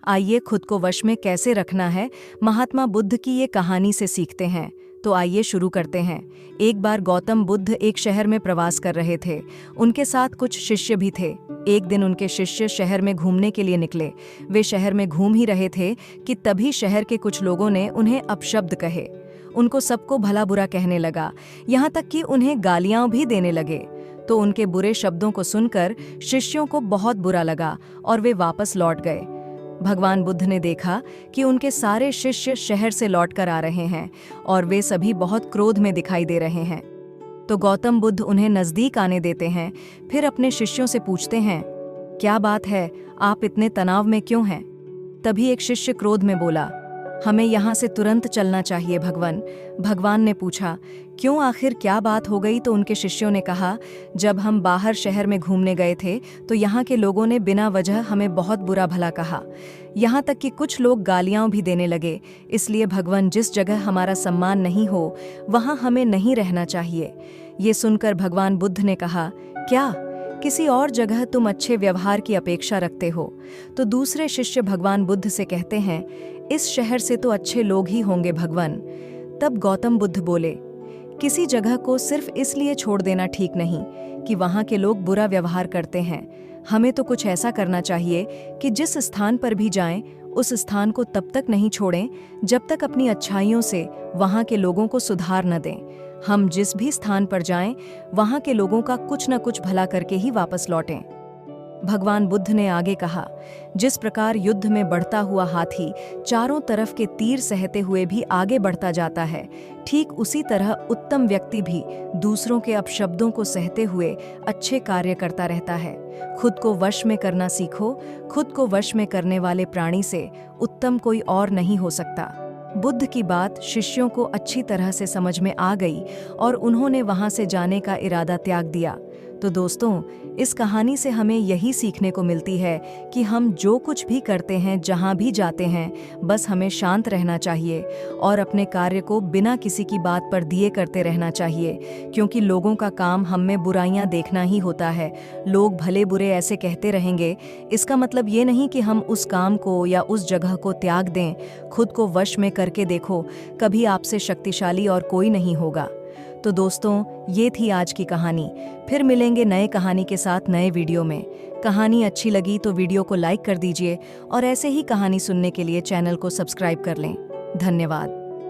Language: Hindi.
आइए खुद को वश में कैसे रखना है महात्मा बुद्ध की ये कहानी से सीखते हैं। तो आइए शुरू करते हैं। एक बार गौतम बुद्ध एक शहर में प्रवास कर रहे थे। उनके साथ कुछ शिष्य भी थे। एक दिन उनके शिष्य शहर में घूमने के लिए निकले। वे शहर में घूम ही रहे थे कि तभी शहर के कुछ लोगों ने उन्हें अपशब्द कहे। उनको सबको भला बुरा कहने लगा, यहाँ तक कि उन्हें गालियां भी देने लगे। तो उनके बुरे शब्दों को सुनकर शिष्यों को बहुत बुरा लगा और वे वापस लौट गए। भगवान बुद्ध ने देखा कि उनके सारे शिष्य शहर से लौटकर आ रहे हैं और वे सभी बहुत क्रोध में दिखाई दे रहे हैं। तो गौतम बुद्ध उन्हें नजदीक आने देते हैं। फिर अपने शिष्यों से पूछते हैं, क्या बात है, आप इतने तनाव में क्यों हैं? तभी एक शिष्य क्रोध में बोला, हमें यहाँ से तुरंत चलना चाहिए भगवान। भगवान ने पूछा, क्यों, आखिर क्या बात हो गई? तो उनके शिष्यों ने कहा, जब हम बाहर शहर में घूमने गए थे तो यहाँ के लोगों ने बिना वजह हमें बहुत बुरा भला कहा, यहाँ तक कि कुछ लोग गालियां भी देने लगे। इसलिए भगवान, जिस जगह हमारा सम्मान नहीं हो वहाँ हमें नहीं रहना चाहिए। ये सुनकर भगवान बुद्ध ने कहा, क्या किसी और जगह तुम अच्छे व्यवहार की अपेक्षा रखते हो? तो दूसरे शिष्य भगवान बुद्ध से कहते हैं, इस शहर से तो अच्छे लोग ही होंगे भगवान। तब गौतम बुद्ध बोले, किसी जगह को सिर्फ इसलिए छोड़ देना ठीक नहीं कि वहाँ के लोग बुरा व्यवहार करते हैं। हमें तो कुछ ऐसा करना चाहिए कि जिस स्थान पर भी जाएं, उस स्थान को तब तक नहीं छोड़ें जब तक अपनी अच्छाइयों से वहाँ के लोगों को सुधार न दें। हम जिस भी स्थान पर जाएं, वहाँ के लोगों का कुछ न कुछ भला करके ही वापस लौटें। भगवान बुद्ध ने आगे कहा, जिस प्रकार युद्ध में बढ़ता हुआ हाथी चारों तरफ के तीर सहते हुए भी आगे बढ़ता जाता है, ठीक उसी तरह उत्तम व्यक्ति भी दूसरों के अपशब्दों को सहते हुए अच्छे कार्य करता रहता है। खुद को वश में करना सीखो। खुद को वश में करने वाले प्राणी से उत्तम कोई और नहीं हो सकता। बुद्ध की बात शिष्यों को अच्छी तरह से समझ में आ गई और उन्होंने वहां से जाने का इरादा त्याग दिया। तो दोस्तों, इस कहानी से हमें यही सीखने को मिलती है कि हम जो कुछ भी करते हैं, जहां भी जाते हैं, बस हमें शांत रहना चाहिए और अपने कार्य को बिना किसी की बात पर दिए करते रहना चाहिए, क्योंकि लोगों का काम हम में बुराइयां देखना ही होता है। लोग भले बुरे ऐसे कहते रहेंगे, इसका मतलब ये नहीं कि हम उस काम को या उस जगह को त्याग दें। खुद को वश में करके देखो, कभी आपसे शक्तिशाली और कोई नहीं होगा। तो दोस्तों, ये थी आज की कहानी। फिर मिलेंगे नए कहानी के साथ नए वीडियो में। कहानी अच्छी लगी तो वीडियो को लाइक कर दीजिए और ऐसे ही कहानी सुनने के लिए चैनल को सब्सक्राइब कर लें। धन्यवाद।